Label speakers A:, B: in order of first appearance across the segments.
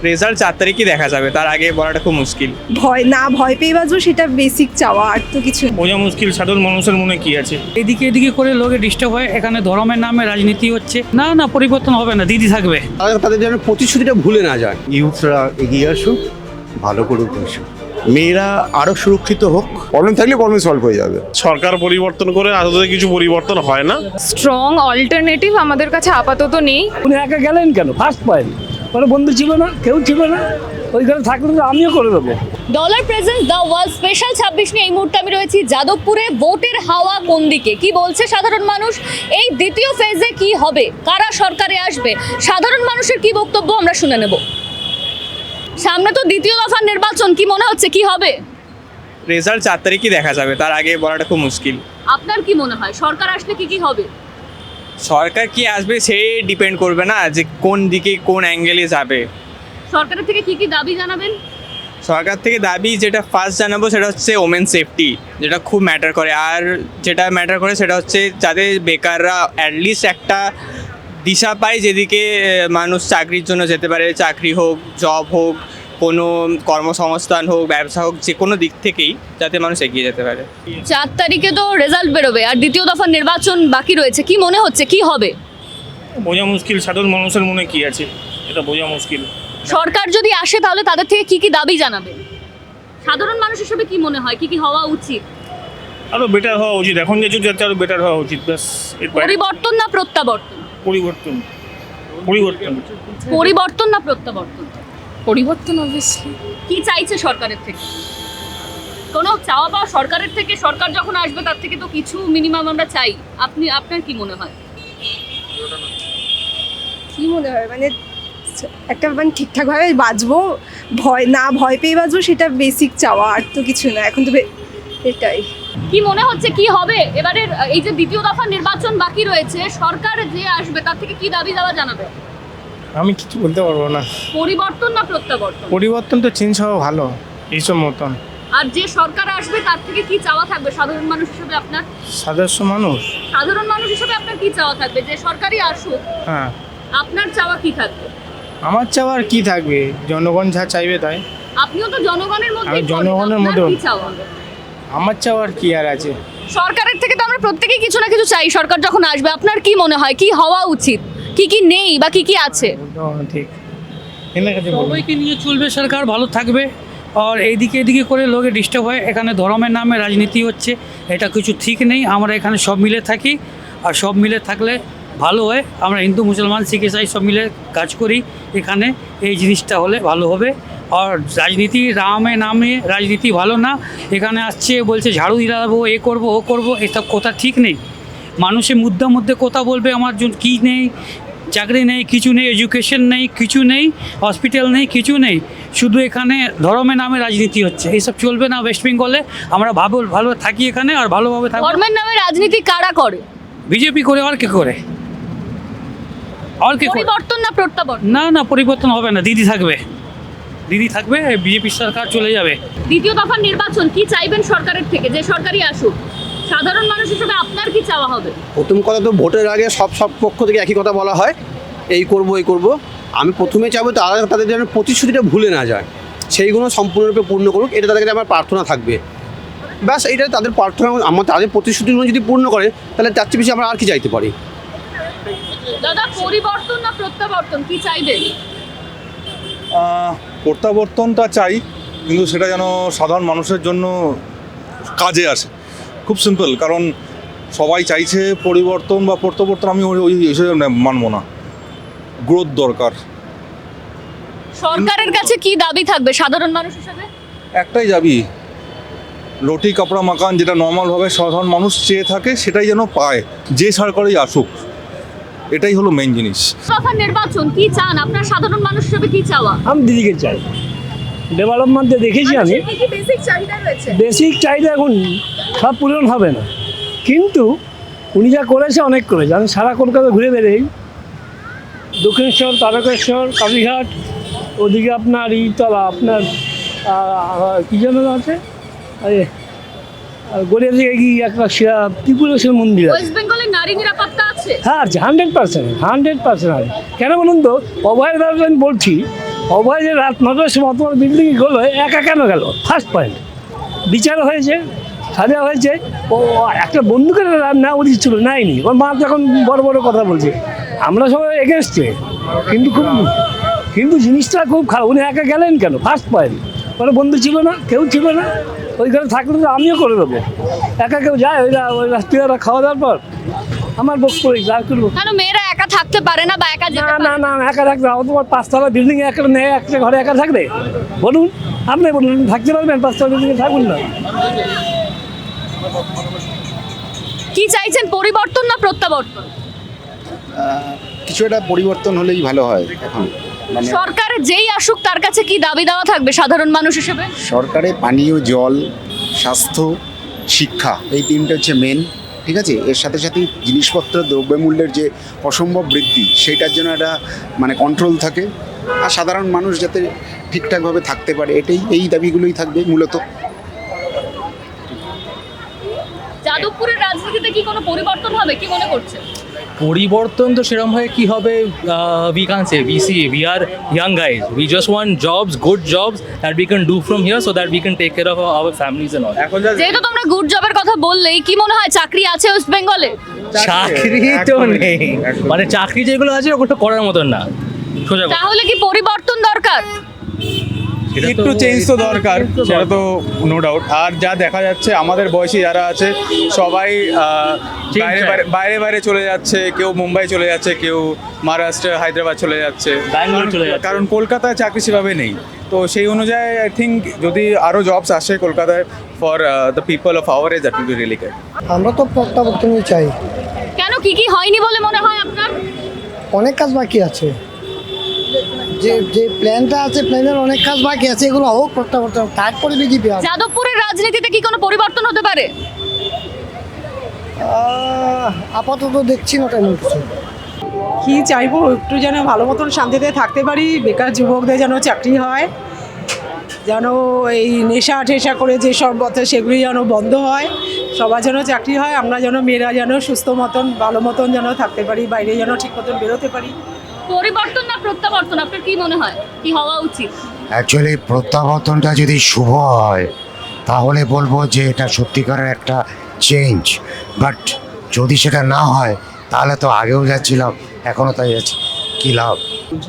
A: Result 4 তারিখই দেখা যাবে, তার আগে বলাটা খুব মুশকিল।
B: ভয় পেয়ে বাজবো, সেটা বেসিক চাওয়া, আর তো কিছু না।
C: বোঝা মুশকিল সাধারণ মানুষের মনে কি আছে। এদিকে এদিকে করে লোকে ডিস্টার্ব হয়, এখানে ধর্মের নামে রাজনীতি হচ্ছে। না পরিবর্তন হবে না, দিদি থাকবে।
D: তাদের যেন প্রতিশ্রুতিটা ভুলে না যায়। ইউথরা এগিয়ে আসুক, ভালো করুক দেশ, মেয়েরা আরো সুরক্ষিত হোক।
E: প্রবলেম থাকলে প্রবলেম সলভ হয়ে যাবে।
F: সরকার পরিবর্তন করে আসলে কিছু পরিবর্তন হয় না।
G: স্ট্রং অল্টারনেটিভ আমাদের কাছে আপাতত নেই।
H: উনি একা গেলেন কেন? ফার্স্ট পয়েন্ট, কোনো বন্ধু ছিল না, কেউ ছিল না, ওইখানে থাকলে তো আমিও করে দেবো।
I: Dollar presents the world special 26 নিয়ে এই মুহূর্তে আমি রয়েছি যাদবপুরে। ভোটের হাওয়া কোন দিকে, কি বলছে সাধারণ মানুষ, এই দ্বিতীয় ফেজে কি হবে, কারা সরকারে আসবে, সাধারণ মানুষের কি বক্তব্য আমরা শুনে নেব। সামনে তো দ্বিতীয় দফার নির্বাচন, কি মনে হচ্ছে কি হবে?
A: রেজাল্ট 4 তারিখই দেখা যাবে, তার আগে বলাটা খুব মুশকিল।
I: আপনার কি মনে হয় সরকার আসলে কি কি হবে?
A: সরকার কি আসবে সে ডিপেন্ড করবে না যে কোন দিকে কোন অ্যাঙ্গেলে যাবে।
I: সরকারের থেকে কি কি দাবি জানাবেন?
A: সরকার থেকে দাবি যেটা ফার্স্ট জানাবো সেটা হচ্ছে ওমেন সেফটি, যেটা খুব ম্যাটার করে। আর যেটা ম্যাটার করে সেটা হচ্ছে যাতে বেকাররা অ্যাটলিস্ট একটা দিশা পায় যেদিকে মানুষ চাকরির জন্য যেতে পারে। চাকরি হোক, জব হোক, কোনো কর্মসংস্থান হোক, ব্যবসা হোক, যে কোনো দিক থেকেই যাতে মানুষ এগিয়ে যেতে পারে।
I: 4 তারিখে তো রেজাল্ট বেরোবে, আর দ্বিতীয় দফার নির্বাচন বাকি রয়েছে, কি মনে হচ্ছে কি হবে?
C: বোঝা মুশকিল সাধারণ মানুষের মনে কি আছে, এটা বোঝা মুশকিল।
I: সরকার যদি আসে তাহলে তাদের থেকে কি কি দাবি জানাবে? সাধারণ মানুষ হিসেবে কি মনে হয় কি কি হওয়া উচিত?
C: আরো বেটার হওয়া উচিত, এখন যে যুগ যাচ্ছে আরো বেটার হওয়া উচিত। ব্যাস, এর বাইরে
I: পরিবর্তন না প্রত্যাবর্তন?
C: পরিবর্তন পরিবর্তন
I: পরিবর্তন না প্রত্যাবর্তন?
G: পরিবর্তন অবভিয়াসলি।
I: কি চাইছে সরকারের থেকে? কোনো চাওয়া পাওয়া সরকারের থেকে? সরকার যখন আসবে তার থেকে তো কিছু মিনিমাম আমরা চাই। আপনার কি মনে হয়?
B: কি মনে হয় মানে একটা ঠিকঠাকভাবে বাঁচবো, ভয় পেয়ে বাঁচবো, সেটা বেসিক চাওয়া, আর তো কিছু না। এখন তো এটাই।
I: কি মনে হচ্ছে কি হবে এবারের এই যে দ্বিতীয় দফার নির্বাচন বাকি রয়েছে, সরকার যে আসবে তার থেকে কি দাবি দাওয়া জানাবে?
J: আমি কিছু বলতে পারবো না।
I: পরিবর্তন না প্রত্যাবর্তন?
J: পরিবর্তন তো চেঞ্জ হওয়া ভালো এইসব মতন।
I: আর যে সরকার আসবে তার থেকে কি চাওয়া থাকবে সাধারণ মানুষ হিসেবে আপনার? সাধারণ মানুষ হিসেবে আপনার কি চাওয়া থাকবে? যে সরকারই আসুক,
J: হ্যাঁ,
I: আপনার চাওয়া কি থাকবে?
J: আমার চাওয়ার কি থাকবে, জনগণ যা চাইবে তাই।
I: আপনিও তো জনগণের মধ্যে,
J: আমি জনগণের মধ্যে।
I: কি চাওয়া?
J: আমার চাওয়ার কি আর আছে?
I: সরকারের থেকে তো আমরা প্রত্যেকেই কিছু না কিছু চাই। সরকার যখন আসবে আপনার কি মনে হয় কি হওয়া উচিত, কি কি নেই বা কি কি আছে?
J: ঠিক,
C: সবাইকে নিয়ে চলবে সরকার, ভালো থাকবে। আর এইদিকে এদিকে করে লোকে ডিস্টার্ব হয়, এখানে ধর্মের নামে রাজনীতি হচ্ছে, এটা কিছু ঠিক নেই। আমরা এখানে সব মিলে থাকি, আর সব মিলে থাকলে ভালো হয়। আমরা হিন্দু, মুসলমান, শিখ, ইসাই সব মিলে কাজ করি এখানে। এই জিনিসটা হলে ভালো হবে। আর রাজনীতি রামে নামে রাজনীতি ভালো না। এখানে আসছে বলছে ঝাড়ু দিয়ে দেবো, এ করবো ও করবো, এসব কথা ঠিক নেই। মানুষের মধ্যে কথা বলবে আমার জন্য কী নেই, চাকরি নেই, কিছু নেই, এডুকেশন নেই, কিছু নেই, হসপিটাল নেই, কিছু নেই। শুধু এখানে ধর্মের নামে রাজনীতি হচ্ছে, এইসব চলবে না ওয়েস্ট বেঙ্গলে। আমরা ভালো থাকি এখানে, আর ভালোভাবে থাকি।
I: ধর্মের নামে রাজনীতি কারা করে?
C: বিজেপি করে, আর কে করে? আর কে করে?
I: পরিবর্তন না প্রত্যাবর্তন?
C: না পরিবর্তন হবে না, দিদি থাকবে। বিজেপি সরকার চলে যাবে।
I: দ্বিতীয় দফার নির্বাচন কি চাইবেন সরকারের থেকে? যে সরকারই আসুক, সাধারণ মানুষ হিসেবে আপনার কি চাওয়া হবে?
D: প্রথম কথা তো ভোটের আগে সব পক্ষ থেকে একই কথা বলা হয়, এই করব এই করব। আমি প্রথমে চাইবো তাদের যেন প্রতিশ্রুতিটা ভুলে না যায়, সেইগুলো সম্পূর্ণরূপে পূর্ণ করুক, এটা তাদের কাছে আমার প্রার্থনা থাকবে। ব্যাস, এইটা তাদের প্রার্থনা। তাদের প্রতিশ্রুতিগুলো যদি পূর্ণ করে তাহলে তার চেয়ে বেশি আমরা আর কি চাইতে পারি।
I: দাদা, পরিবর্তন না প্রত্যাবর্তন কি চাইবেন?
E: প্রত্যাবর্তনটা চাই, কিন্তু সেটা যেন সাধারণ মানুষের জন্য কাজে আসে। খুব সিম্পল, কারণ সবাই চাইছে পরিবর্তন বা প্রত্যাবর্তন, আমি ওই হিসেবে মানবো না। গ্রোথ দরকার।
I: সরকারের কাছে কি দাবি থাকবে সাধারণ মানুষ হিসেবে?
E: একটাই দাবি, রুটি কাপড়া মাকান, যেটা নর্মালভাবে সাধারণ মানুষ চেয়ে থাকে সেটাই যেন পায়, যে সরকারই আসুক। এটাই হলো মেইন জিনিস।
I: দফার নির্বাচন কি চান আপনার সাধারণ মানুষ হিসেবে? কি চাওয়া?
H: আমি দিদিকে চাই। ডেভেলপমেন্টে দেখেছি আমি, বেসিক চাহিদা এখন সব পূরণ হবে না, কিন্তু উনি যা করেছে অনেক করেছে। আমি সারা কলকাতা ঘুরে বেড়াই, দক্ষিণেশ্বর, তারকেশ্বর, কালীঘাট, ওদিকে আপনার ইতলা, আপনার কী যেন আছে, গড়িয়া থেকে কি একটা ত্রিপুরেশ্বর মন্দির আছে।
I: ওয়েস্ট বেঙ্গলের নারী নিরাপত্তা আছে?
H: হ্যাঁ, 100% আছে। কেন বলুন তো, অভয়ের দ্বারা আমি বলছি, সবাই যে রাত 9টার সময় তোমার বিল্ডিং গেলো, একা কেন গেল? ফার্স্ট পয়েন্ট, বিচার হয়েছে, সাজা হয়েছে, ও একটা বন্দুকের না উচিত ছিল, নাইনি। ওর মা যখন বড় বড় কথা বলছে, আমরা সবাই এগেনস্টে, কিন্তু জিনিসটা খুব খারাপ। উনি একা গেলেন কেন? ফার্স্ট পয়েন্ট, কোনো বন্ধু ছিল না, কেউ ছিল না। ওইখানে থাকলে তো আমিও করে দেবো। একা কেউ যায় ওই রাত্রিবেলা খাওয়া দাওয়ার পর? আমার বক্তব্য যা করবো।
I: কেন মেয়েরা একা থাকতে পারে না বা একা যেতে
H: না
I: পারে
H: না না, একা থাকতে হবে। তোমার 5তলা বিল্ডিং একটা ঘরে একা থাকবে? বলুন, আপনি বলুন, থাকতে পারবেন 5তলা বিল্ডিংয়ে? থাকুন না।
I: কি চাইছেন, পরিবর্তন না প্রত্যাবর্তন?
K: কিছু একটা পরিবর্তন হলেই ভালো হয়। এখন মানে
I: সরকার যেই আসুক তার কাছে কি দাবি দেওয়া থাকবে সাধারণ মানুষ হিসেবে?
K: সরকারে পানীয় জল, স্বাস্থ্য, শিক্ষা, এই তিনটে হচ্ছে মেন। ঠিক আছে, এর সাথে সাথে জিনিসপত্রের দ্রব্যমূল্যের যে অসম্ভব বৃদ্ধি, সেইটার জন্য একটা মানে কন্ট্রোল থাকে, আর সাধারণ মানুষ যাতে ঠিকঠাকভাবে থাকতে পারে, এই দাবিগুলোই থাকবে মূলত।
I: যাদবপুরের রাজনীতিতে কি কোনো পরিবর্তন হবে, কি মনে করছে?
L: পরিবর্তন তো সেরকম হয় কি হবে, we can't say. We are young guys. We just want jobs, good jobs that we can do from here so that we can take care of our families and all.
I: যেহেতু তোমরা গুড জবের কথা বললেই, কি মনে হয় চাকরি আছে ওয়েস্ট বেঙ্গলে?
L: চাকরি তো নেই, মানে চাকরি যেগুলো আছে ওগুলো করার মতন না, সোজা কথা।
I: তাহলে কি পরিবর্তন দরকার?
L: সেটা তো-
A: একটু চেঞ্জ তো দরকার, সেটা তো নো ডাউট। আর যা দেখা যাচ্ছে আমাদের বয়সী যারা আছে সবাই বাইরে বাইরে চলে যাচ্ছে, কেউ মুম্বাই চলে যাচ্ছে, কেউ মহারাষ্ট্র হায়দ্রাবাদ চলে যাচ্ছে,
L: ব্যাঙ্গালোর চলে যাচ্ছে।
A: কারণ কলকাতায় চাকরি সেভাবে নেই। তো সেই অনুযায়ী আই থিঙ্ক যদি আরও জবস আসে কলকাতায় for the people of our age, that will be really good.
J: আমরা তো প্রত্যাবর্তনই চাই।
I: কেন, কি হয়নি বলে মনে হয় আপনার?
J: অনেক কাজ বাকি আছে, যে প্ল্যানটা আছে, প্ল্যানের অনেক কাজ বাকি আছে, এগুলো হোক প্রত্যাবর্তন, তারপরে বিজেপি হবে।
I: যাদবপুরের রাজনীতিতে কি কোনো পরিবর্তন হতে পারে?
J: আপাতত দেখছি না তেমন কিছু।
B: কি চাইবো, একটু যেন ভালো মতন শান্তিতে থাকতে পারি, বেকার যুবকদের যেন চাকরি হয়, যেন এই নেশা টেশা করে যেসব পথে সেগুলি যেন বন্ধ হয়, সবার যেন চাকরি হয়, আমরা যেন মেয়েরা যেন সুস্থ মতন ভালো মতন যেন থাকতে পারি, বাইরে যেন ঠিক মতন বেরোতে পারি।
I: পরিবর্তন না প্রত্যাবর্তন, আপনার কি মনে হয় কি হওয়া উচিত?
K: অ্যাকচুয়ালি প্রত্যাবর্তনটা যদি শুভ হয় তাহলে বলবো যে এটা সত্যিকারের একটা চেঞ্জ, বাট যদি সেটা না হয় তাহলে তো আগেও যাচ্ছিলাম, এখনও তাই যাচ্ছি, কী লাভ?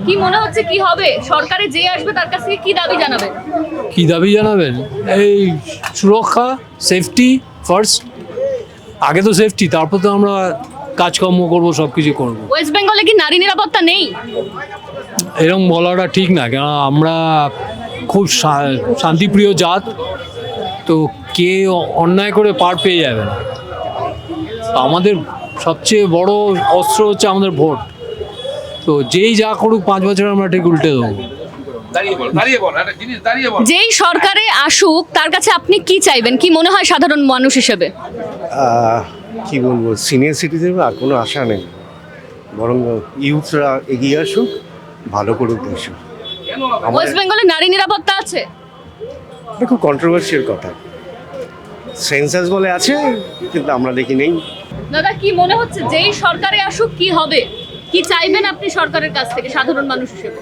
I: কি মনে হচ্ছে কি হবে? সরকারে যে আসবে তার কাছ থেকে কি দাবি জানাবেন?
H: কি দাবি জানাবেন? এই সুরক্ষা, সেফটি ফার্স্ট। আগে তো সেফটি, তারপর তো আমরা কাজকর্ম করবো, সব কিছু করবো।
I: ওয়েস্ট বেঙ্গলে কি নারী নিরাপত্তা নেই?
H: এরকম বলাটা ঠিক না, কেন আমরা খুব শান্তিপ্রিয় জাত, তো কে অন্যায় করে পার পেয়ে যাবে না। আমাদের সবচেয়ে বড় অস্ত্র হচ্ছে আমাদের ভোট, তো যেই যা করুক 5 বছর আমরা ঠিক উল্টে দেবো।
I: যেই সরকারে আসুক তার কাছে আপনি কি চাইবেন, কি মনে হয় সাধারণ মানুষ হিসেবে?
D: কি বলবো, সিনিয়র সিটিজেন আর কোনো আশা নেই, বরং ইউথরা এগিয়ে আসুক, ভালো করুক দেশ।
I: ওয়েস্ট বেঙ্গলে নারী নিরাপত্তা আছে?
D: এটা খুব কন্ট্রোভার্সিয়াল কথা, সেন্সাস বলে আছে কিন্তু আমরা দেখি নেই।
I: দাদা, কি মনে হচ্ছে যেই সরকারে আসুক কি হবে, কি চাইবেন আপনি সরকারের কাছ থেকে সাধারণ মানুষ হিসেবে?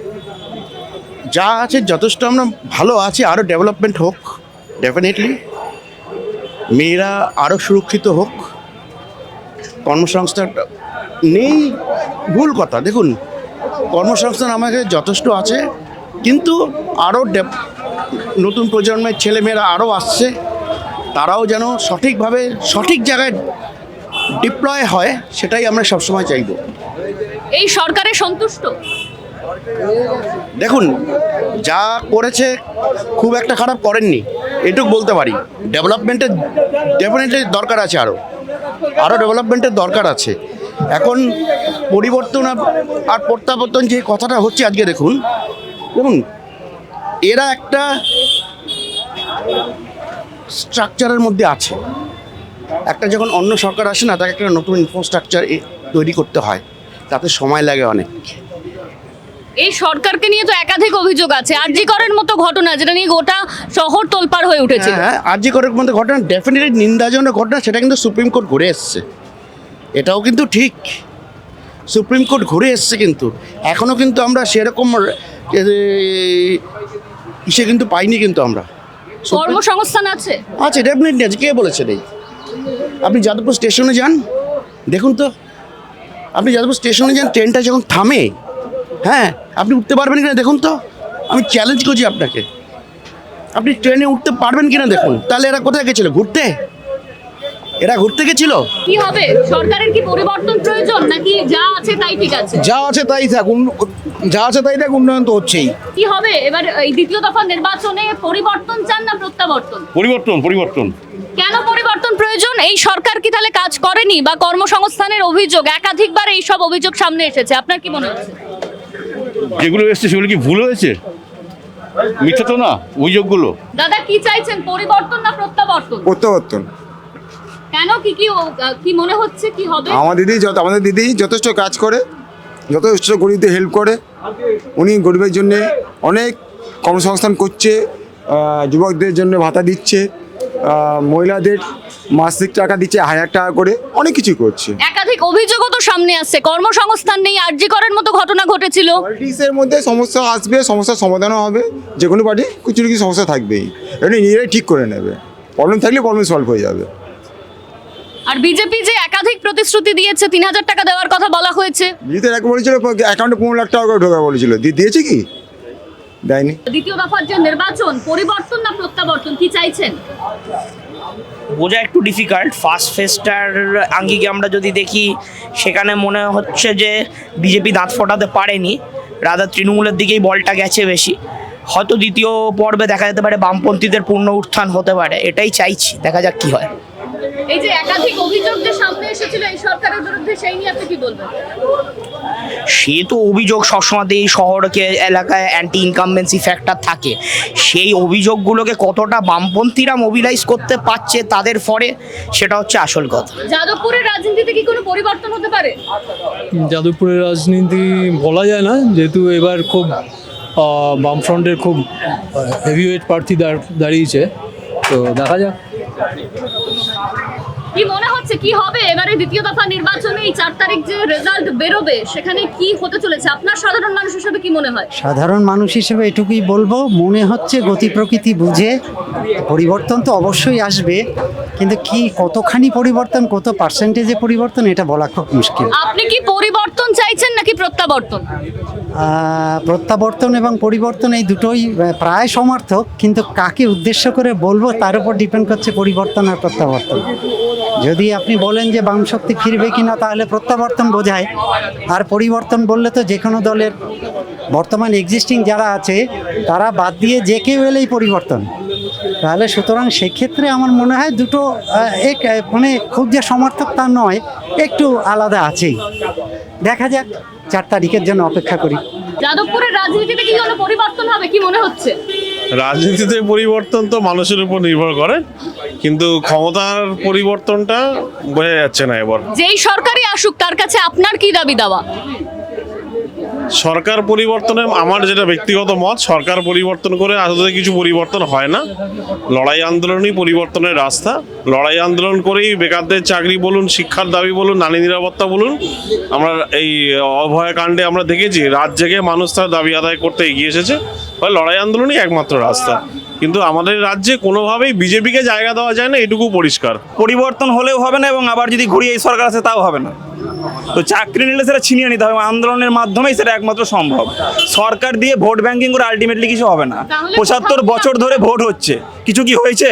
K: যা আছে যথেষ্ট আমরা ভালো আছি, আরও ডেভেলপমেন্ট হোক, ডেফিনেটলি মেয়েরা আরও সুরক্ষিত হোক, কর্মসংস্থান নেই ভুল কথা। দেখুন, কর্মসংস্থান আমাদের যথেষ্ট আছে, কিন্তু আরও নতুন প্রজন্মের ছেলেমেয়েরা আরও আসছে, তারাও যেন সঠিকভাবে সঠিক জায়গায় ডিপ্লয় হয়, সেটাই আমরা সবসময় চাইব।
I: এই সরকারে সন্তুষ্ট?
K: দেখুন, যা করেছে খুব একটা খারাপ করেননি, এটুকু বলতে পারি। ডেভেলপমেন্টের ডেফিনেটলি দরকার আছে, আরও ডেভেলপমেন্টের দরকার আছে। এখন পরিবর্তন আর প্রত্যাবর্তন যে কথাটা হচ্ছে আজকে, দেখুন এরা একটা স্ট্রাকচারের মধ্যে আছে। একটা যখন অন্য সরকার আসে না, তাকে একটা নতুন ইনফ্রাস্ট্রাকচার তৈরি করতে হয়, তাতে সময় লাগে অনেক।
I: এই সরকারকে নিয়ে তো একাধিক অভিযোগ আছে, আরজি করের মতো ঘটনা যেটা নিয়ে গোটা শহর তোলপাড় হয়ে উঠেছিল।
K: হ্যাঁ, আরজি করের মতো ঘটনা ডেফিনেটলি নিন্দাজনক ঘটনা, সেটা কিন্তু সুপ্রিম কোর্ট ঘুরে এসছে, এটাও কিন্তু ঠিক। সুপ্রিম কোর্ট ঘুরে এসছে, কিন্তু এখনও কিন্তু আমরা সেরকম ইসে কিন্তু পাইনি কিন্তু আমরা।
I: কর্মসংস্থান আছে?
K: আচ্ছা, ডেফিনেটলি আছে। কে বলেছে নেই? আপনি যাদবপুর স্টেশনে যান, দেখুন তো, আপনি যাদবপুর স্টেশনে যান, ট্রেনটা যখন থামে, হ্যাঁ, আপনি উঠতে পারবেন কিনা দেখুন তো। আমি চ্যালেঞ্জ করছি আপনাকে, আপনি ট্রেনে উঠতে পারবেন কিনা দেখুন। তাহলে এরা কোথায় গেছিল? ঘুরতে? এরা ঘুরতে গেছিল?
I: কি হবে? সরকারের কি পরিবর্তন প্রয়োজন নাকি যা আছে তাই ঠিক আছে?
D: যা আছে তাই থাক, উন্নয়ন তো হচ্ছেই।
I: কি হবে এবার এই দ্বিতীয় দফা নির্বাচনে? পরিবর্তন চান না প্রত্যাবর্তন?
F: পরিবর্তন।
I: কেন পরিবর্তন প্রয়োজন? এই সরকার কি তাহলে কাজ করেনি? বা কর্মসংস্থানের অভিযোগ, একাধিকবার এই সব অভিযোগ সামনে এসেছে, আপনার কি মনে হচ্ছে?
F: যেগুলো এসছে সেগুলো কি ভুল হয়েছে? মিথ্যা তো না অভিযোগগুলো।
I: দাদা কি চাইছেন, পরিবর্তন না প্রত্যাবর্তন?
M: প্রত্যাবর্তন।
I: কেন? কি মনে হচ্ছে কি হবে?
M: আমাদের দিদি যথেষ্ট কাজ করে, যথেষ্ট গরিবদের হেল্প করে। উনি গরিবের জন্য অনেক কর্মসংস্থান করছে, যুবকদের জন্য ভাতা দিচ্ছে, মহিলাদের মাসিক টাকা দিচ্ছে 1000 টাকা করে, অনেক কিছু করছে।
I: একাধিক অভিযোগও তো সামনে আসছে, কর্মসংস্থান নেই, আরজি করার মতো ঘটনা ঘটেছিল।
M: পলিটিক্সের মধ্যে সমস্যা আসবে, সমস্যার সমাধানও হবে। যে কোনো পার্টি কিছু না কিছু সমস্যা থাকবেই, এটা নিজেরাই ঠিক করে নেবে। প্রবলেম থাকলে প্রবলেম সলভ হয়ে যাবে।
I: আর বিজেপি যে একাধিক প্রতিশ্রুতি দিয়েছে, 3000 টাকা দেওয়ার কথা বলা হয়েছে।
M: বিজেপি এক বলেছিল অ্যাকাউন্টে 15 লাখ টাকা করে ঢোকা বলেছিল, দিয়েছে কি? দেয়নি।
I: দ্বিতীয় দফার যে নির্বাচন, পরিবর্তন না প্রত্যাবর্তন, কি চাইছেন?
N: বোঝা একটু ডিফিকাল্ট। ফার্স্ট ফেজটার আঙ্গিকে আমরা যদি দেখি, সেখানে মনে হচ্ছে যে বিজেপি দাঁত ফোটাতে পারেনি, রাদা তৃণমূলের দিকেই বলটা গেছে বেশি। হয়তো দ্বিতীয় পর্বে দেখা যেতে পারে বামপন্থীদের পূর্ণ উত্থান হতে পারে, এটাই চাইছি, দেখা যাক কি হয়।
I: এই যে একাধিক অভিযোগ যে সামনে এসেছিল এই সরকারের বিরুদ্ধে, সেই নিয়ে আপনি কি বলবেন?
N: সে তো অভিযোগ সবসময় এই শহরকে এলাকায় অ্যান্টি ইনকামবেন্সি ফ্যাক্টর থাকে, সেই অভিযোগগুলোকে কতটা বামপন্থীরা মোবিলাইজ করতে পারছে তাদের ফলে, সেটা হচ্ছে আসল কথা।
I: যাদবপুরের রাজনীতিতে কি কোনো পরিবর্তন হতে পারে?
H: যাদবপুরের রাজনীতি বলা যায় না, যেহেতু এবার খুব বামফ্রন্টের খুব হেভিওয়েট প্রার্থী দাঁড়িয়েছে, তো দেখা যাক।
I: কি মনে হচ্ছে কি হবে এবারে দ্বিতীয় দফা নির্বাচনে? এই 4 তারিখ যে রেজাল্ট বেরোবে, সেখানে কি হতে চলেছে? আপনার সাধারণ মানুষ হিসেবে কি মনে হয়?
J: সাধারণ মানুষ হিসেবে এটুকুই বলবো, মনে হচ্ছে গতি প্রকৃতি বুঝে পরিবর্তন তো অবশ্যই আসবে, কিন্তু কি কতখানি পরিবর্তন, কত পার্সেন্টেজে পরিবর্তন, এটা বলা খুব মুশকিল।
I: আপনি কি পরিবর্তন চাইছেন নাকি প্রত্যাবর্তন?
J: প্রত্যাবর্তন এবং পরিবর্তন এই দুটোই প্রায় সমার্থক, কিন্তু কাকে উদ্দেশ্য করে বলবো তার উপর ডিপেন্ড করছে পরিবর্তন আর প্রত্যাবর্তন। যদি আপনি বলেন যে বাম শক্তি ফিরবে কিনা, তাহলে প্রত্যাবর্তন বোঝায়, আর পরিবর্তন বললে তো যে কোনো দলের বর্তমান এক্সিস্টিং যারা আছে তারা বাদ দিয়ে যে কেউ এলেই পরিবর্তন। তাহলে সুতরাং সেক্ষেত্রে আমার মনে হয় দুটো মানে খুব যে সমর্থক তা নয়, একটু আলাদা আছেই। দেখা যাক, 4 তারিখের জন্য অপেক্ষা করি।
I: যাদবপুরের রাজনীতিতে কি কোনো পরিবর্তন হবে, কি মনে হচ্ছে?
F: রাজনীতিতে পরিবর্তন তো মানুষের উপর নির্ভর করে, কিন্তু ক্ষমতার পরিবর্তনটা বোঝা যাচ্ছে না এবার।
I: যেই সরকারই আসুক, তার কাছে আপনার কি দাবি দাওয়া?
F: সরকার পরিবর্তনে আমার যেটা ব্যক্তিগত মত, সরকার পরিবর্তন করে আসলে কিছু পরিবর্তন হয় না। লড়াই আন্দোলনই পরিবর্তনের রাস্তা। লড়াই আন্দোলন করেই বেকারদের চাকরি বলুন, শিক্ষার দাবি বলুন, নারী নিরাপত্তা বলুন, আমরা এই অভয়াকাণ্ডে আমরা দেখেছি রাত জেগে মানুষ তার দাবি আদায় করতে এগিয়ে এসেছে। ফলে লড়াই আন্দোলনই একমাত্র রাস্তা। কিন্তু আমাদের রাজ্যে কোনোভাবেই বিজেপিকে জায়গা দেওয়া যায় না, এটুকু পরিষ্কার।
A: পরিবর্তন হলেও হবে না, এবং আবার যদি ঘুরিয়ে এই সরকার আসে তাও হবে না। তো চাকরি নিলে সেটা ছিনিয়ে নিতে হবে, আন্দোলনের মাধ্যমেই সেটা একমাত্র সম্ভব। সরকার দিয়ে ভোট ব্যাংকিং করে আলটিমেটলি কিছু হবে না। 75 বছর ধরে ভোট হচ্ছে, কিছু কি হয়েছে?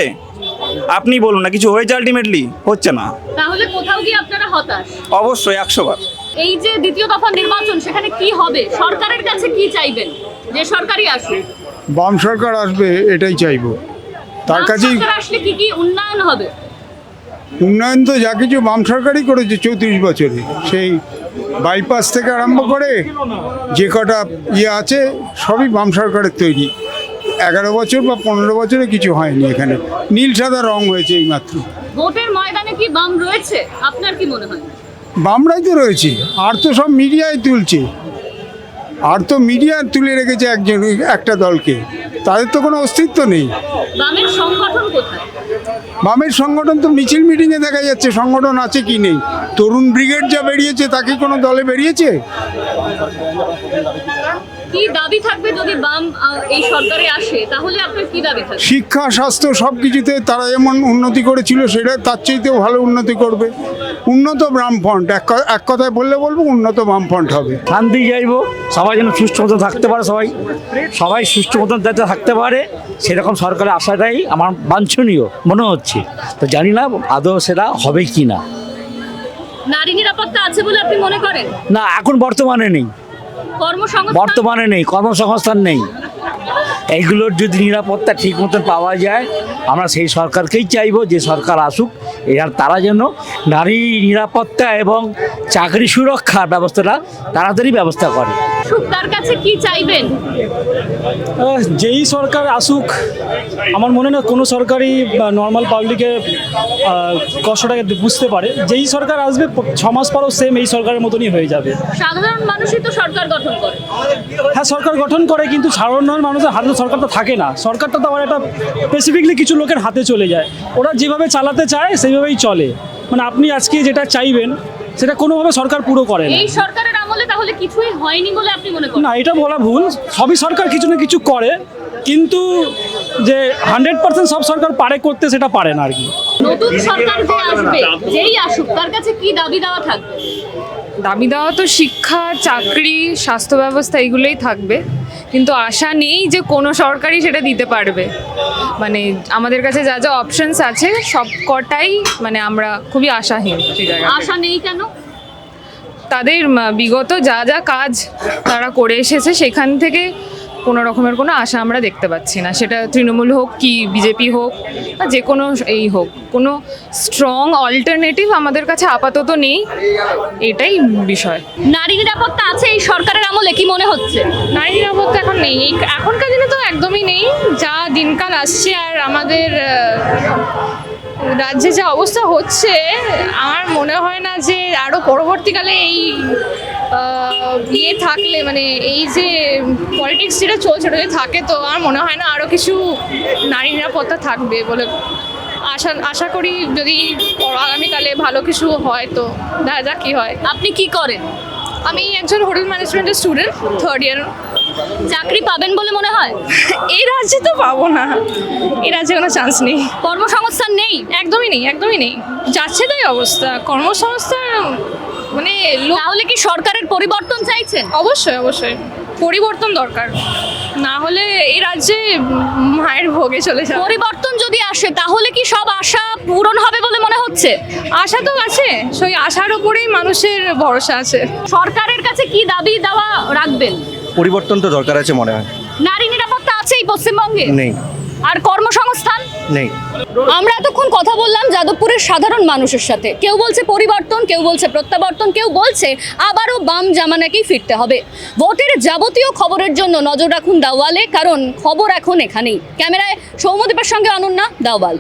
A: আপনি বলুন না, কিছু হয়েছে? আলটিমেটলি হচ্ছে না।
I: তাহলে কোথাও গিয়ে আপনারা হতাশ?
A: অবশ্যই, 100 বার।
I: এই যে দ্বিতীয় দফা নির্বাচন, সেখানে কি হবে? সরকারের কাছে কি চাইবেন? যে সরকারই আসুক,
M: বাম সরকার আসবে এটাই চাইবো। তার কাছেই
I: আসলে কি কি উন্নয়ন হবে?
M: উন্নয়ন তো যা কিছু বাম সরকারই করেছে 34 বছরে, সেই বাইপাস থেকে আরম্ভ করে যে কটা আছে সবই বাম সরকারের তৈরি। 11 বছর বা 15 বছরে কিছু হয়নি, এখানে নীল সাদা রং হয়েছে এইমাত্র।
I: ভোটের ময়দানে কি বাম রয়েছে? আপনার কি মনে হয়?
M: বামরাই তো রয়েছে, আর তো সব মিডিয়ায় তুলছে, আর তো মিডিয়া তুলে রেখেছে একটা দলকে, তাদের তো কোনো অস্তিত্ব নেই।
I: বামের সংগঠন কোথায়?
M: বামের সংগঠন তো মিছিল মিটিংয়ে দেখা যাচ্ছে, সংগঠন আছে কি নেই। তরুণ ব্রিগেড যা বেরিয়েছে, তাকে কোনো দলে বেরিয়েছে?
I: কি দাবি থাকবে যদি বাম এই সরকারে আসে, তাহলে আপনার কি দাবি থাকবে?
M: শিক্ষা স্বাস্থ্য সব কিছুতে তারা যেমন উন্নতি করেছিল সেটা তার চাইতেও ভালো উন্নতি করবে। উন্নত বামফ্রন্ট, এক কথায় বলবো উন্নত বামফ্রন্ট হবে।
H: শান্তি চাইবো, সবাই যেন সুস্থ মতন থাকতে পারে, সবাই সুস্থ মতন যাতে থাকতে পারে সেরকম সরকারের আশাটাই আমার বাঞ্ছনীয় মনে হচ্ছে। তো জানি না আদৌ সেটা হবে কি না।
I: নারী নিরাপত্তা আছে বলে আপনি মনে করেন?
H: না, এখন বর্তমানে নেই, কর্মসংস্থান নেই। এইগুলোর যদি নিরাপত্তা ঠিক মতন পাওয়া যায়, আমরা সেই সরকারকেই চাইবো যে সরকার আসুক, আর তারা যেন নারী নিরাপত্তা এবং চাকরি সুরক্ষার ব্যবস্থাটা তাড়াতাড়ি ব্যবস্থা করে।
I: তার কাছে কি চাইবেন?
H: যেই সরকার আসুক, আমার মনে না কোনো সরকারই নর্মাল পাবলিকের কষ্টটাকে বুঝতে পারে। যেই সরকার আসবে 6 মাস পরও সেম এই সরকারের মতনই হয়ে যাবে।
I: সাধারণ মানুষই তো সরকার গঠন করে।
H: হ্যাঁ, সরকার গঠন করে, কিন্তু সাধারণ মানুষের হাতে সরকারটা থাকে না। সরকারটা তো আবার একটা স্পেসিফিকলি কিছু লোকের হাতে চলে যায়, ওরা যেভাবে চালাতে চায় সেইভাবেই চলে। মানে আপনি আজকে যেটা চাইবেন সেটা কোনোভাবে সরকার পুরো করে না।
I: এই সরকারের আমলে তাহলে কিছুই হয়নি বলে আপনি মনে করেন?
H: না, এটা বলা ভুল। সবই সরকার কিছু না কিছু করে, কিন্তু যে 100% সব সরকার পারে করতে, সেটা পারে না আর কি।
I: নতুন সরকার যে আসবে, যেই আসুক, তার কাছে কি দাবি দেওয়া থাকবে?
G: দাবি দেওয়া তো শিক্ষা, চাকরি, স্বাস্থ্য ব্যবস্থা এগুলোই থাকবে, কিন্তু আশা নেই যে কোনো সরকারই সেটা দিতে পারবে। মানে আমাদের কাছে যা যা অপশনস আছে সব কটাই মানে আমরা খুবই আশাহীন।
I: আশা নেই কেন?
G: তাদের বিগত যা যা কাজ তারা করে এসেছে সেখান থেকে কোনো রকমের কোনো আশা আমরা দেখতে পাচ্ছি না। সেটা তৃণমূল হোক কি বিজেপি হোক বা যে কোনো এই হোক, কোনো স্ট্রং অল্টারনেটিভ আমাদের কাছে আপাতত নেই, এটাই বিষয়।
I: নারী নিরাপত্তা আছে এই সরকারের আমলে কি মনে হচ্ছে?
G: নারী নিরাপত্তা এখন নেই, এখনকার দিনে তো একদমই নেই। যা দিনকাল আসছে আর আমাদের রাজ্যে যা অবস্থা হচ্ছে, আমার মনে হয় না যে আরও পরবর্তীকালে এই থাকলে, মানে এই যে পলিটিক্স যেটা চলছে ওটা যদি থাকে, তো আমার মনে হয় না আরও কিছু নারী নিরাপত্তা থাকবে বলে আশা করি। যদি আগামীকালে ভালো কিছু হয় তো দেখা যাক কী হয়।
I: আপনি কি করেন?
G: আমি একজন হোটেল ম্যানেজমেন্টের স্টুডেন্ট, 3rd ইয়ার।
I: চাকরি পাবেন বলে মনে হয়?
G: এই রাজ্যে তো পাবো না, এই রাজ্যে কোনো চান্স নেই।
I: কর্মসংস্থান নেই?
G: একদমই নেই। যাচ্ছে তাই অবস্থা, কর্মসংস্থান মানে।
I: তাহলে কি সরকারের পরিবর্তন চাইছেন?
G: অবশ্যই পরিবর্তন দরকার, না হলে এই রাজ্যে মায়ের ভোগে চলে যাবে।
I: পরিবর্তন যদি আসে তাহলে কি সব আশা পূরণ হবে বলে মনে হচ্ছে?
G: আশা তো আছে, সেই আশার উপরেই মানুষের ভরসা আছে।
I: সরকারের কাছে কি দাবি দেওয়া রাখবেন?
O: পরিবর্তন তো দরকার আছে মনে হয়।
I: নারী নিরাপত্তা আছে এই পশ্চিমবঙ্গে?
O: নেই।
I: আর কর্মসংস্থান
O: নেই।
I: আমরা এতক্ষণ কথা বললাম যাদবপুরের সাধারণ মানুষের সাথে। কেউ বলছে পরিবর্তন, কেউ বলছে প্রত্যাবর্তন, কেউ বলছে আবারও বাম জামানাকেই ফিরতে হবে। ভোটের যাবতীয় খবরের জন্য নজর রাখুন দাওয়ালে, কারণ খবর এখন এখানেই। ক্যামেরায় সৌম্যদীপের সঙ্গে অনন্যা, দাওয়াল।